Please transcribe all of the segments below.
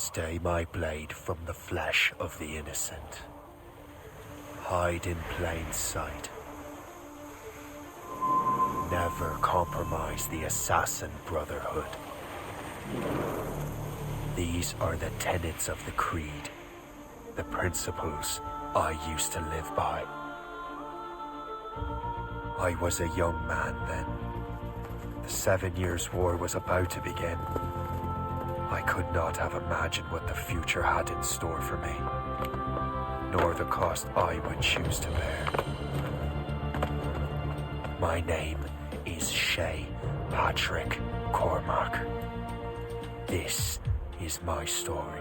Stay my blade from the flesh of the innocent. Hide in plain sight. Never compromise the Assassin Brotherhood. These are the tenets of the Creed, the principles I used to live by. I was a young man then. The 7 Years' War was about to begin. I could not have imagined what the future had in store for me, nor the cost I would choose to bear. My name is Shay Patrick Cormac. This is my story.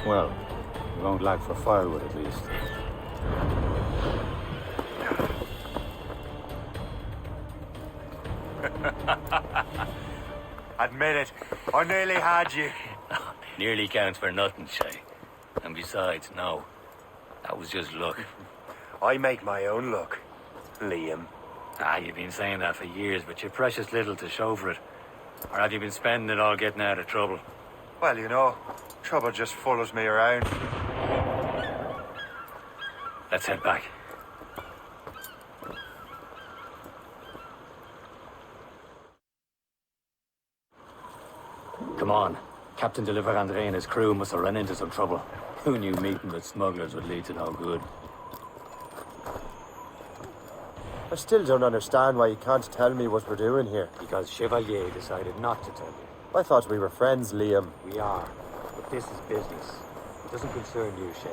Well, we won't lack for firewood at least. Admit it, I nearly had you. Nearly counts for nothing, Shay. And besides, no. That was just luck. I make my own luck, Liam. You've been saying that for years, but you've precious little to show for it. Or have you been spending it all getting out of trouble? Well, you know, trouble just follows me around. Let's head back. Come on. Captain Deliver Andre and his crew must have run into some trouble. Who knew meeting with smugglers would lead to no good? I still don't understand why you can't tell me what we're doing here. Because Chevalier decided not to tell you. I thought we were friends, Liam. We are. But this is business. It doesn't concern you, Shay.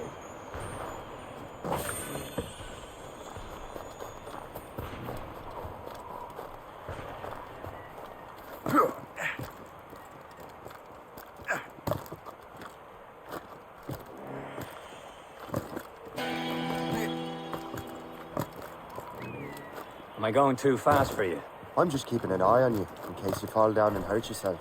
Am I going too fast for you? I'm just keeping an eye on you, in case you fall down and hurt yourself.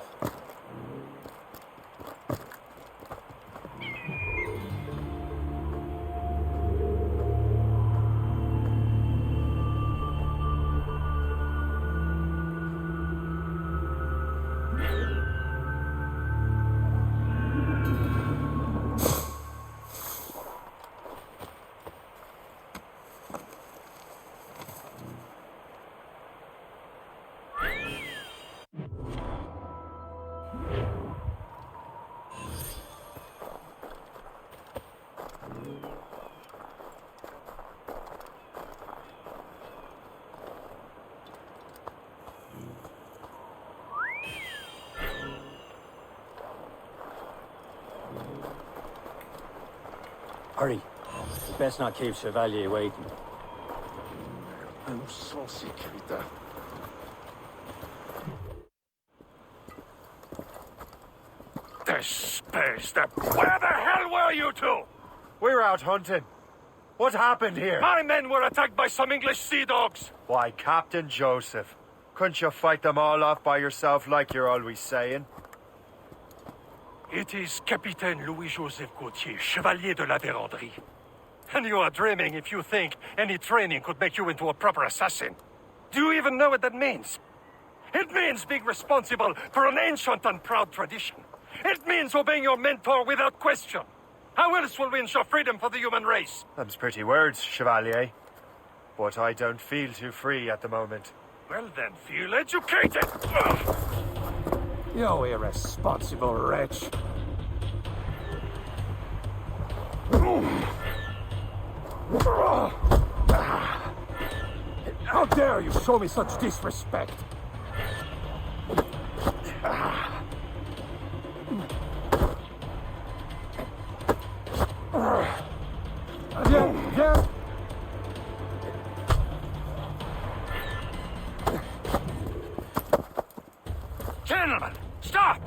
Hurry. It's best not keep Chevalier waiting. I'm so sick with that. Where the hell were you two? We were out hunting. What happened here? My men were attacked by some English sea dogs. Why, Captain Joseph, couldn't you fight them all off by yourself like you're always saying? It is Capitaine Louis-Joseph Gauthier, Chevalier de la Vérendrye. And you are dreaming if you think any training could make you into a proper assassin. Do you even know what that means? It means being responsible for an ancient and proud tradition. It means obeying your mentor without question. How else will we ensure freedom for the human race? Them's pretty words, Chevalier. But I don't feel too free at the moment. Well then, feel educated! Ugh. You irresponsible wretch. How dare you show me such disrespect? Yeah. Gentlemen, stop!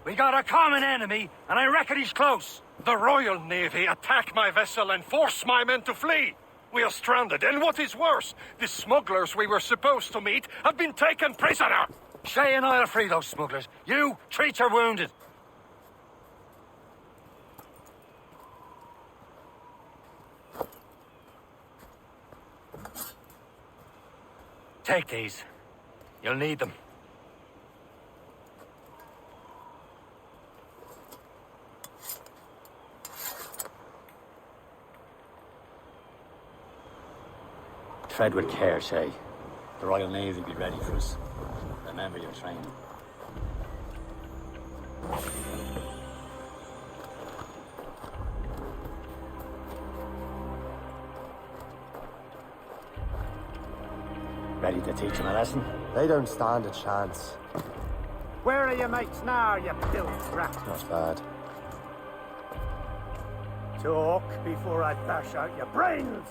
We got a common enemy, and I reckon he's close. The Royal Navy attack my vessel and force my men to flee. We are stranded, and what is worse, the smugglers we were supposed to meet have been taken prisoner! Shay and I'll free those smugglers. You, treat your wounded. Take these. You'll need them. Tread with care, Shay. The Royal Navy will be ready for us. Remember your training. Ready to teach them a lesson? They don't stand a chance. Where are your mates now, you filth rat? Not bad. Talk before I bash out your brains!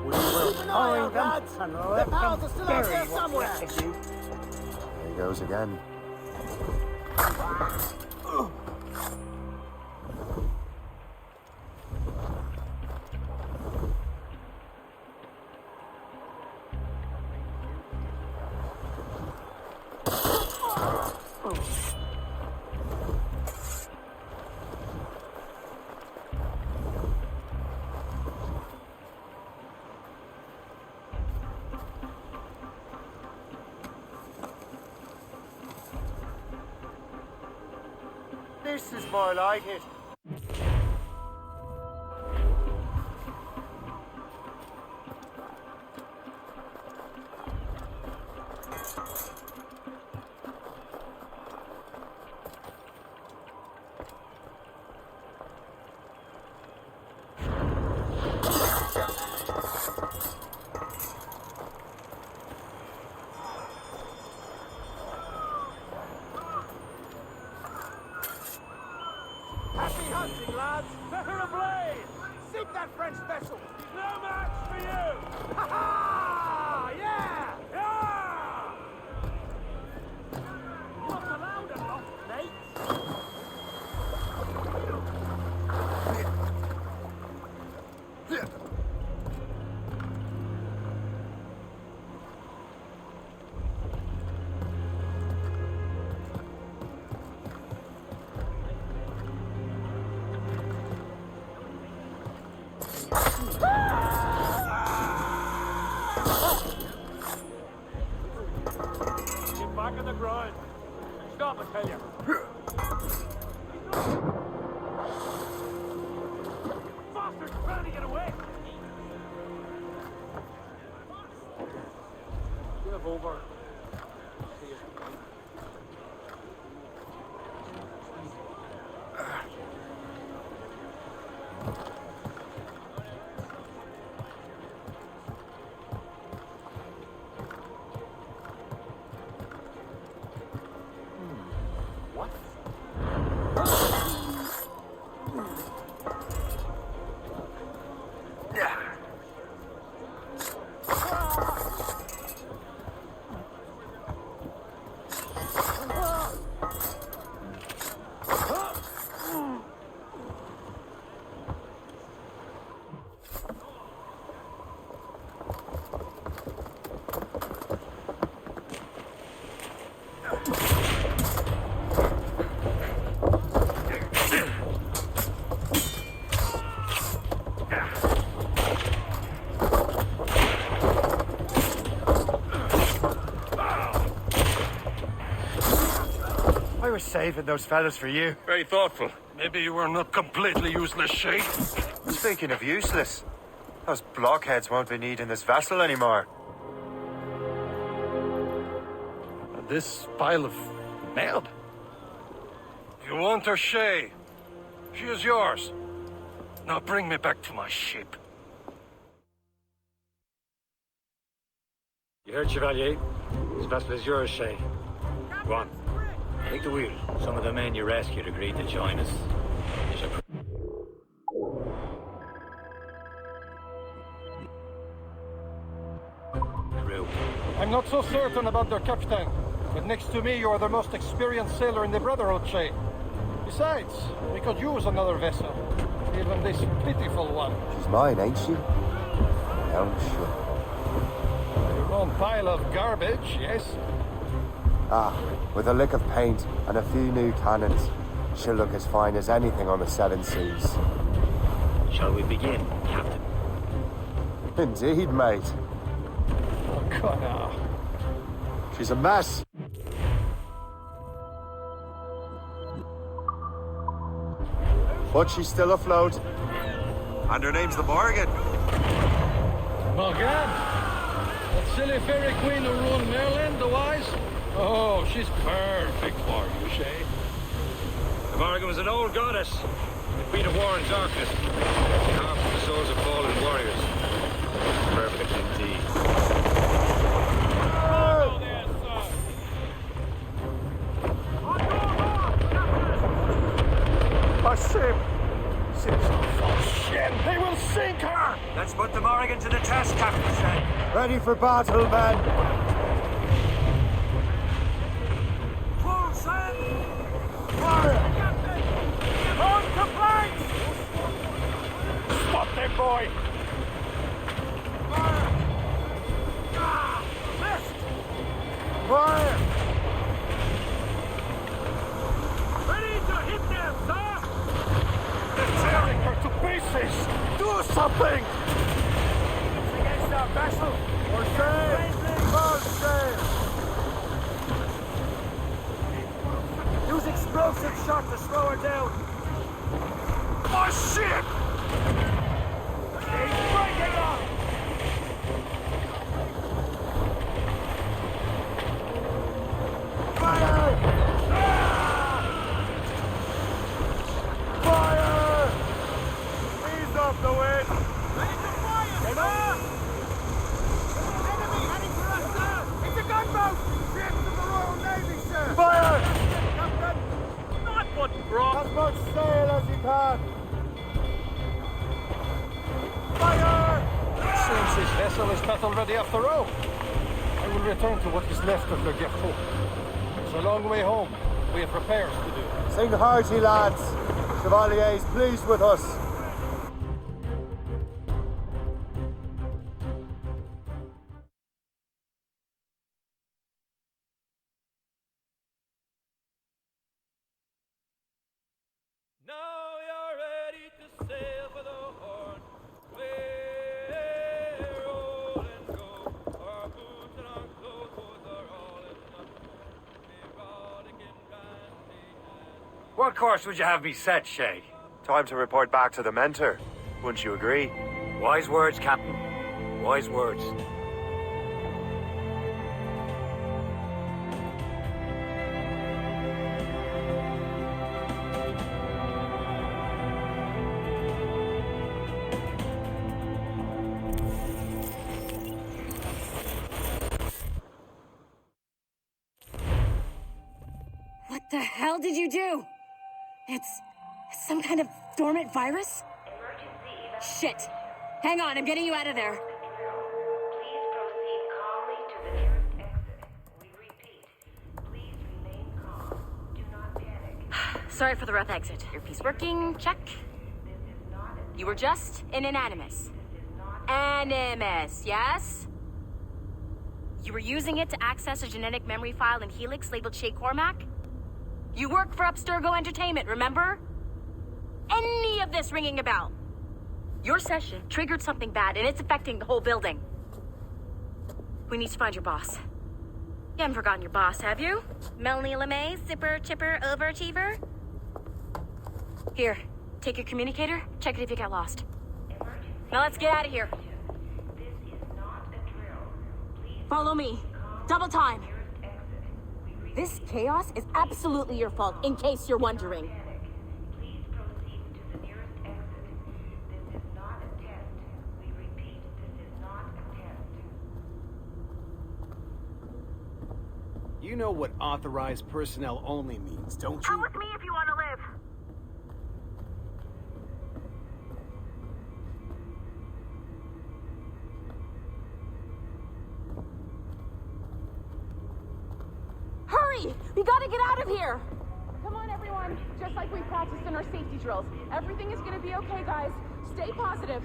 We will find them and let them bury what's left of you. There he goes again. This is more like it. Happy hunting, lads! Set her ablaze! Sink that French vessel! No match for you! Ha ha! Yeah! Yeah! Not allowed enough, mate! Get back on the ground. Stop, I tell you. Bastard's trying to get away. Give over. I was saving those fellas for you. Very thoughtful. Maybe you were not completely useless, Shay. Speaking of useless, those blockheads won't be needing this vessel anymore. This pile of meld? You want her, Shay? She is yours. Now bring me back to my ship. You heard, Chevalier? This vessel is yours, Shay. Go on. Take the wheel. Some of the men you rescued agreed to join us. There's a... Crew. I'm not so certain about their captain, but next to me you are the most experienced sailor in the Brotherhood, Shay. Besides, we could use another vessel. Even this pitiful one. She's mine, ain't she? Oh, sure. Your own pile of garbage, yes? Ah, with a lick of paint and a few new cannons, she'll look as fine as anything on the seven seas. Shall we begin, Captain? Indeed, mate. Oh, Connor. She's a mess. But she's still afloat. And her name's the Morgan. Morgan? That silly fairy queen who ruined Maryland, the wise? Oh, she's perfect for you, Shay. The Morgan was an old goddess, the queen of war and darkness. She harvested the souls of fallen warriors. Perfect indeed. A ship! Ship's on false ship! They will sink her! Let's put the Morgan to the test, Captain Shay. Ready for battle, men. Full sail! Fire! On to planks! Stop them, boy! Fire! Ah! Missed! Fire! Ready to hit them, sir! They're tearing her to pieces! Do something! It's against our vessel! For shame! For shame! Use explosive shot to slow her down! My ship! He's breaking up! Fire! Fire! Ease off the wind! Ready to fire, sir! Enemy heading for us, sir! It's a gunboat! Ships of the Royal Navy, sir! Fire! Captain! Not what brought! As much sail as you can! Fire! Since this vessel is battle ready after all, I will return to what is left of Le Guerreau. It's a long way home. We have repairs to do. Sing hearty, lads. Chevalier's pleased with us. Now you're ready to sail for the Horn. We're roll and go. Our boots and our clothes are all enough. Erotic and brandy. What course would you have me set, Shay? Time to report back to the mentor. Wouldn't you agree? Wise words, Captain. Wise words. What the hell did you do? It's some kind of dormant virus? Shit. Hang on, I'm getting you out of there. Please proceed calmly to the nearest exit. We repeat, please remain calm. Do not panic. Sorry for the rough exit. Earpiece working, check. This is not a You were just an animus. Animus, yes? You were using it to access a genetic memory file in Helix labeled Shay Cormac? You work for Abstergo Entertainment, remember? Any of this ringing a bell? Your session triggered something bad, and it's affecting the whole building. We need to find your boss. You haven't forgotten your boss, have you? Melanie LeMay, zipper, chipper, overachiever? Here, take your communicator, check it if you get lost. Now let's get out of here. This is not a drill. Please Follow me. Double time. nearest exit. We repeat, This chaos is absolutely your fault, in case you're wondering. panic. Please proceed to the nearest exit. This is not a test. We repeat, this is not a test. You know what authorized personnel only means, don't Come you? with me if you want to live. Hurry! We gotta get out of here! Come on, everyone! done, just like we practiced in our safety drills. Everything is gonna be okay, guys. Stay positive.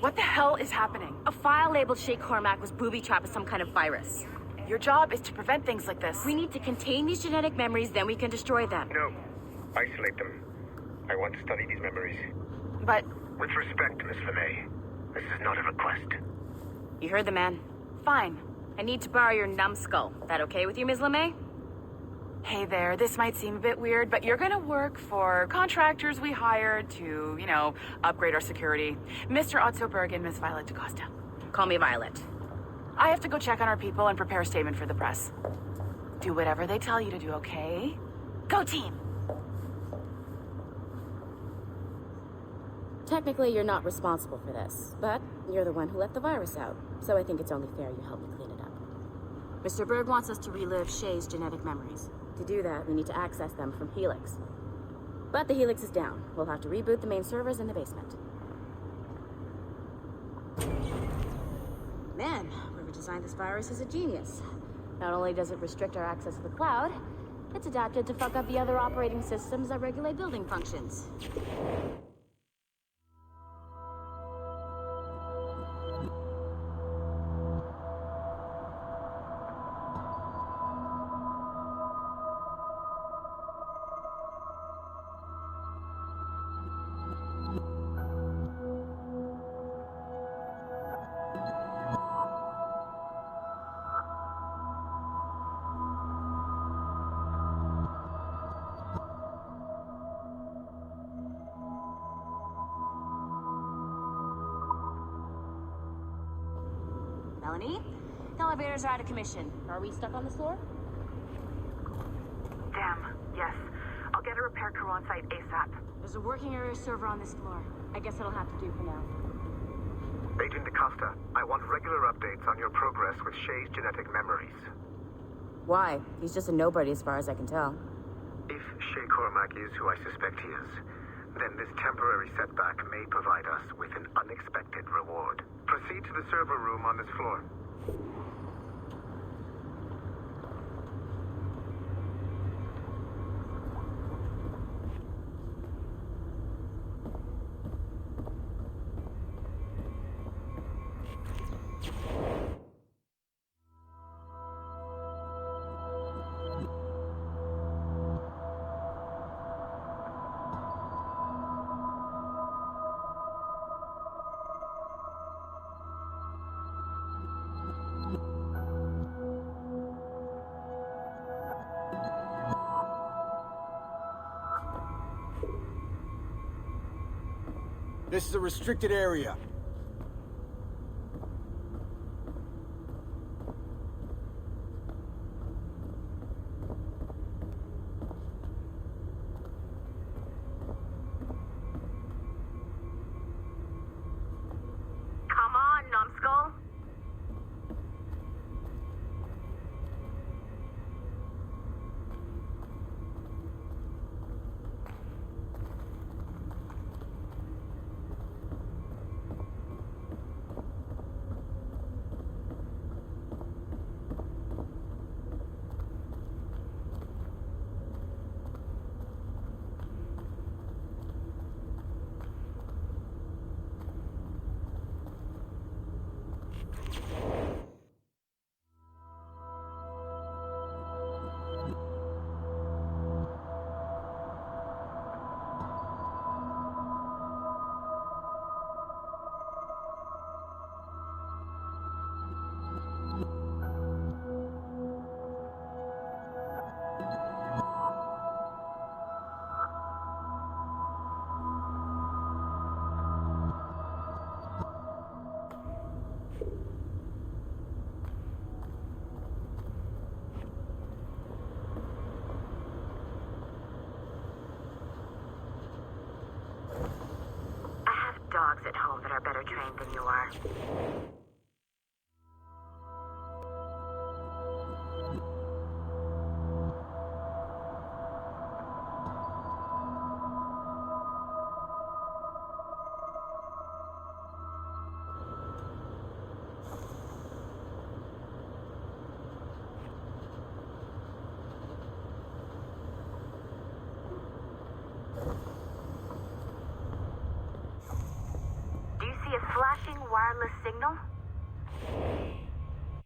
What the hell is happening? A file labeled Shay Cormac was booby-trapped with some kind of virus. Your job is to prevent things like this. We need to contain these genetic memories, then we can destroy them. No. Isolate them. I want to study these memories. But... With respect, Miss LeMay, this is not a request. You heard the man. fine. I need to borrow your numbskull. That okay with you, Ms. LeMay? Hey there, this might seem a bit weird, but you're gonna work for contractors we hired to, upgrade our security. Mr. Otto Berg and Miss Violet DaCosta. Call me Violet. I have to go check on our people and prepare a statement for the press. Do whatever they tell you to do, okay? Go team! Technically, you're not responsible for this, but you're the one who let the virus out, so I think it's only fair you help me clean it up. Mr. Berg wants us to relive Shay's genetic memories. To do that, we need to access them from Helix. But the Helix is down. We'll have to reboot the main servers in the basement. Man, whoever designed this virus is a genius. Not only does it restrict our access to the cloud, it's adapted to fuck up the other operating systems that regulate building functions. Melanie? The elevators are out of commission. Are we stuck on this floor? Damn, yes. I'll get a repair crew on site ASAP. There's a working area server on this floor. I guess it'll have to do for now. Agent DaCosta, I want regular updates on your progress with Shay's genetic memories. Why? He's just a nobody as far as I can tell. If Shay Cormac is who I suspect he is, then this temporary setback may provide us with an unexpected reward. Proceed to the server room on this floor. This is a restricted area. Come on, numbskull. Dogs at home that are better trained than you are. Flashing wireless signal?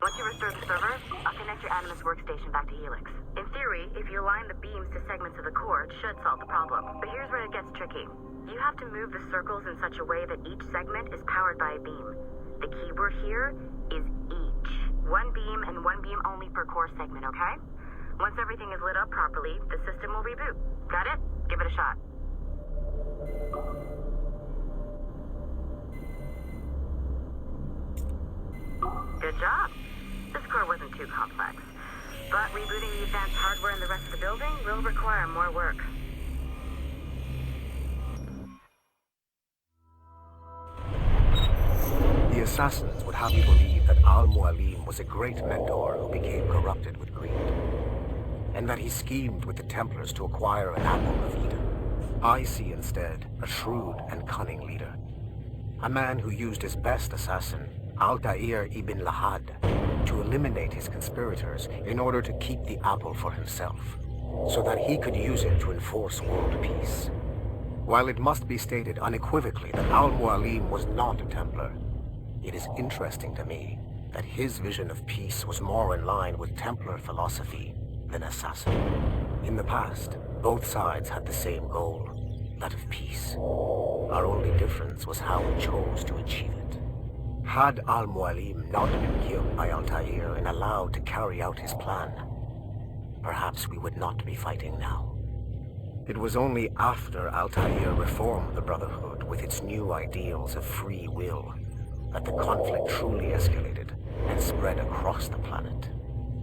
Once you restore the server, I'll connect your Animus workstation back to Helix. In theory, if you align the beams to segments of the core, it should solve the problem. But here's where it gets tricky. You have to move the circles in such a way that each segment is powered by a beam. The keyword here is each. One beam and one beam only per core segment, okay? Once everything is lit up properly, the system will reboot. Got it? Give it a shot. Good job. This core wasn't too complex. But rebooting the advanced hardware in the rest of the building will require more work. The assassins would have you believe that Al-Mualim was a great mentor who became corrupted with greed, and that he schemed with the Templars to acquire an apple of Eden. I see instead a shrewd and cunning leader, a man who used his best assassin, Altair ibn Lahad, to eliminate his conspirators in order to keep the apple for himself, so that he could use it to enforce world peace. While it must be stated unequivocally that Al-Mualim was not a Templar, it is interesting to me that his vision of peace was more in line with Templar philosophy than assassin. In the past, both sides had the same goal, that of peace. Our only difference was how we chose to achieve it. Had Al-Mualim not been killed by Altair and allowed to carry out his plan, perhaps we would not be fighting now. It was only after Altair reformed the Brotherhood with its new ideals of free will that the conflict truly escalated and spread across the planet.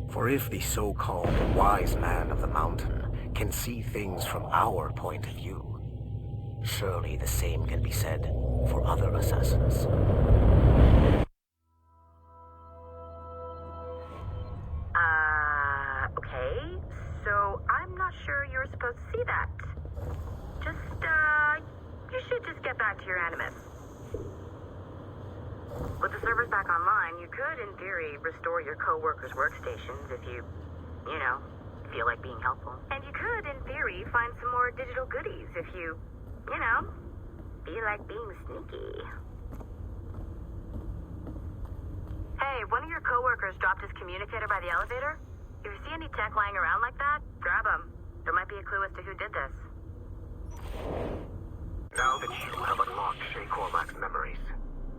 For if the so-called wise man of the mountain can see things from our point of view, surely the same can be said for other assassins. Okay, so I'm not sure you were supposed to see that. You should just get back to your Animus. With the servers back online, you could, in theory, restore your co-workers' workstations if you feel like being helpful. And you could, in theory, find some more digital goodies if you feel like being sneaky. Hey, one of your co-workers dropped his communicator by the elevator. If you see any tech lying around like that, grab them. There might be a clue as to who did this. Now that you have unlocked Shay Cormac's memories,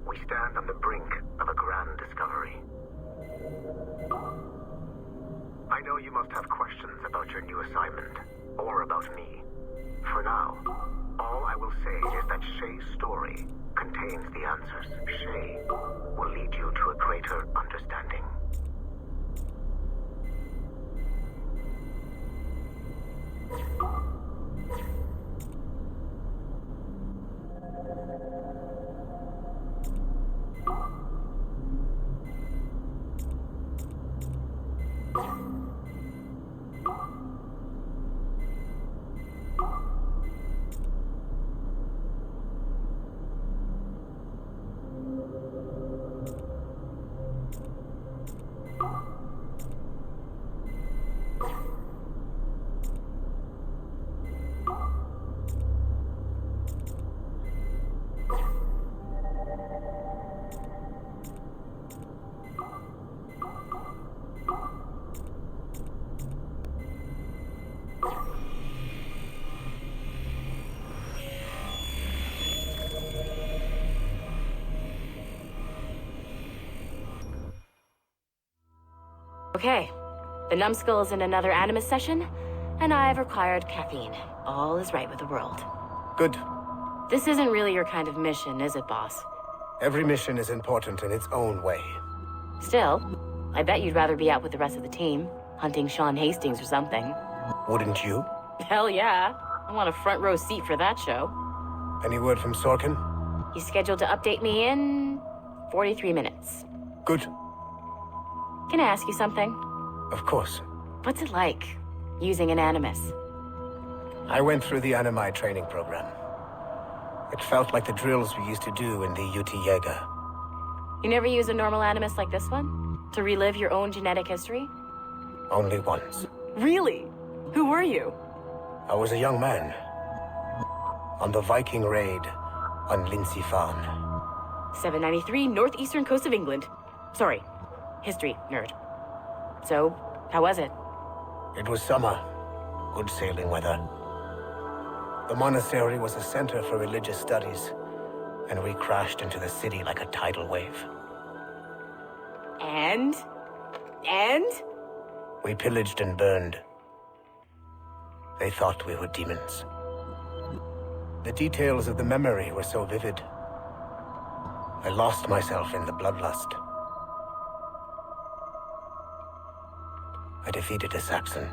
we stand on the brink of a grand discovery. I know you must have questions about your new assignment, or about me. For now, all I will say is that Shay's story contains the answers. Shay will lead you to a greater understanding. Okay, the numbskull is in another Animus session, and I've required caffeine. All is right with the world. Good. This isn't really your kind of mission, is it, boss? Every mission is important in its own way. Still, I bet you'd rather be out with the rest of the team, hunting Sean Hastings or something. Wouldn't you? Hell yeah. I want a front row seat for that show. Any word from Sorkin? He's scheduled to update me in 43 minutes. Good. Can I ask you something? Of course. What's it like, using an Animus? I went through the Animi training program. It felt like the drills we used to do in the UT Jaeger. You never use a normal Animus like this one? To relive your own genetic history? Only once. Really? Who were you? I was a young man. On the Viking raid on Lindsey Farm. 793, northeastern coast of England. Sorry, history nerd. So, how was it? It was summer. Good sailing weather. The monastery was a center for religious studies, and we crashed into the city like a tidal wave. And? We pillaged and burned. They thought we were demons. The details of the memory were so vivid. I lost myself in the bloodlust. I defeated a Saxon,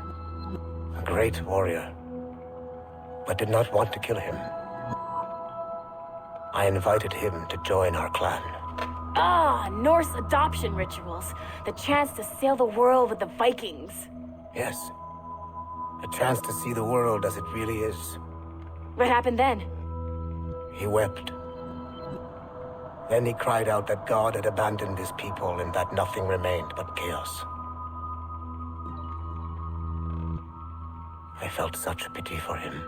a great warrior, but did not want to kill him. I invited him to join our clan. Ah, Norse adoption rituals. The chance to sail the world with the Vikings. Yes, a chance to see the world as it really is. What happened then? He wept. Then he cried out that God had abandoned his people and that nothing remained but chaos. I felt such pity for him.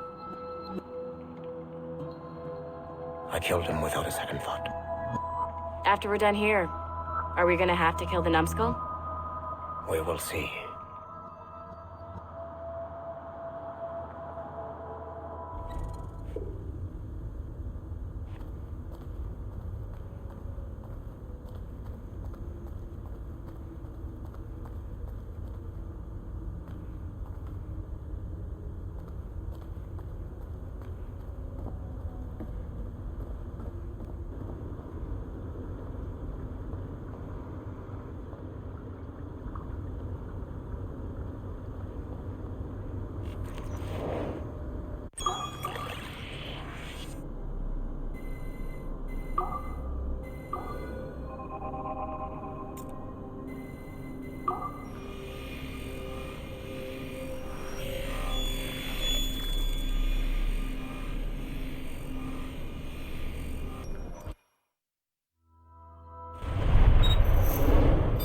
I killed him without a second thought. After we're done here, are we gonna have to kill the numbskull? We will see.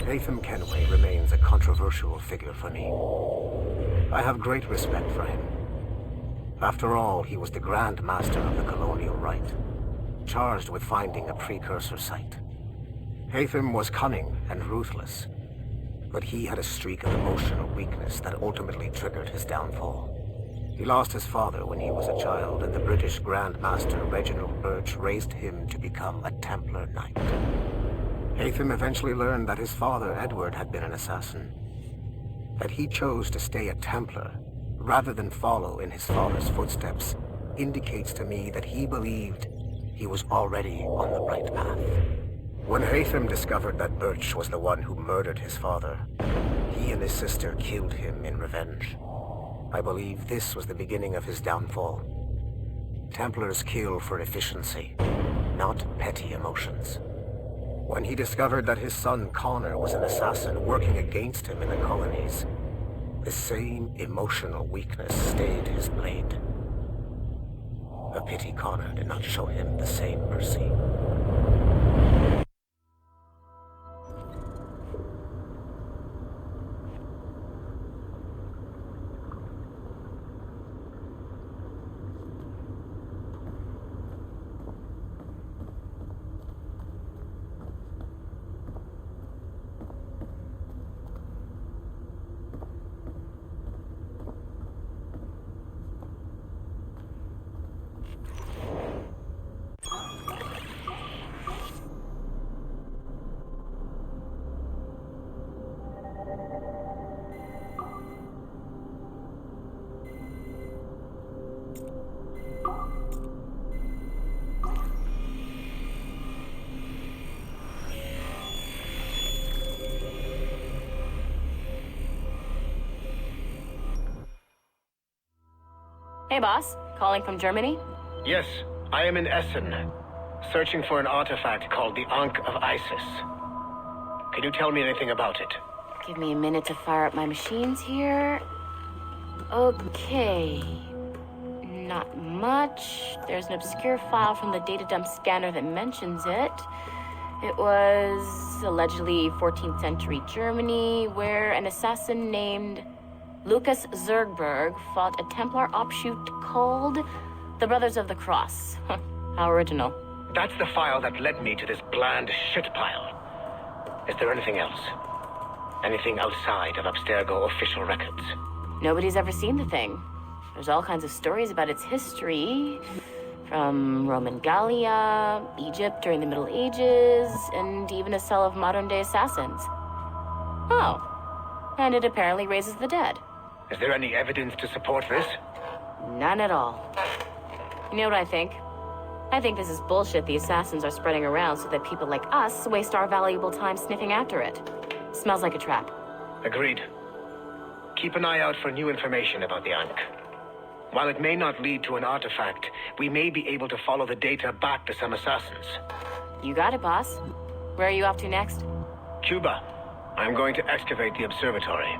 Nathan Kenway remains a controversial figure for me. I have great respect for him. After all, he was the Grand Master of the Colonial Rite, charged with finding a precursor site. Hatham was cunning and ruthless, but he had a streak of emotional weakness that ultimately triggered his downfall. He lost his father when he was a child, and the British Grand Master Reginald Birch raised him to become a Templar Knight. Hatham eventually learned that his father, Edward, had been an assassin. That he chose to stay a Templar, rather than follow in his father's footsteps, indicates to me that he believed he was already on the right path. When Hatham discovered that Birch was the one who murdered his father, he and his sister killed him in revenge. I believe this was the beginning of his downfall. Templars kill for efficiency, not petty emotions. When he discovered that his son Connor was an assassin working against him in the colonies, the same emotional weakness stayed his blade. A pity Connor did not show him the same mercy. Hey, boss. Calling from Germany? Yes, I am in Essen, searching for an artifact called the Ankh of Isis. Can you tell me anything about it? Give me a minute to fire up my machines here. Okay. Not much. There's an obscure file from the data dump scanner that mentions it. It was allegedly 14th century Germany, where an assassin named Lucas Zergberg fought a Templar offshoot called the Brothers of the Cross. How original. That's the file that led me to this bland shit pile. Is there anything else? Anything outside of Abstergo official records? Nobody's ever seen the thing. There's all kinds of stories about its history. From Roman Gallia, Egypt during the Middle Ages, and even a cell of modern-day assassins. Oh. And it apparently raises the dead. Is there any evidence to support this? None at all. You know what I think? I think this is bullshit the assassins are spreading around so that people like us waste our valuable time sniffing after it. Smells like a trap. Agreed. Keep an eye out for new information about the Ankh. While it may not lead to an artifact, we may be able to follow the data back to some assassins. You got it, boss. Where are you off to next? Cuba. I'm going to excavate the observatory.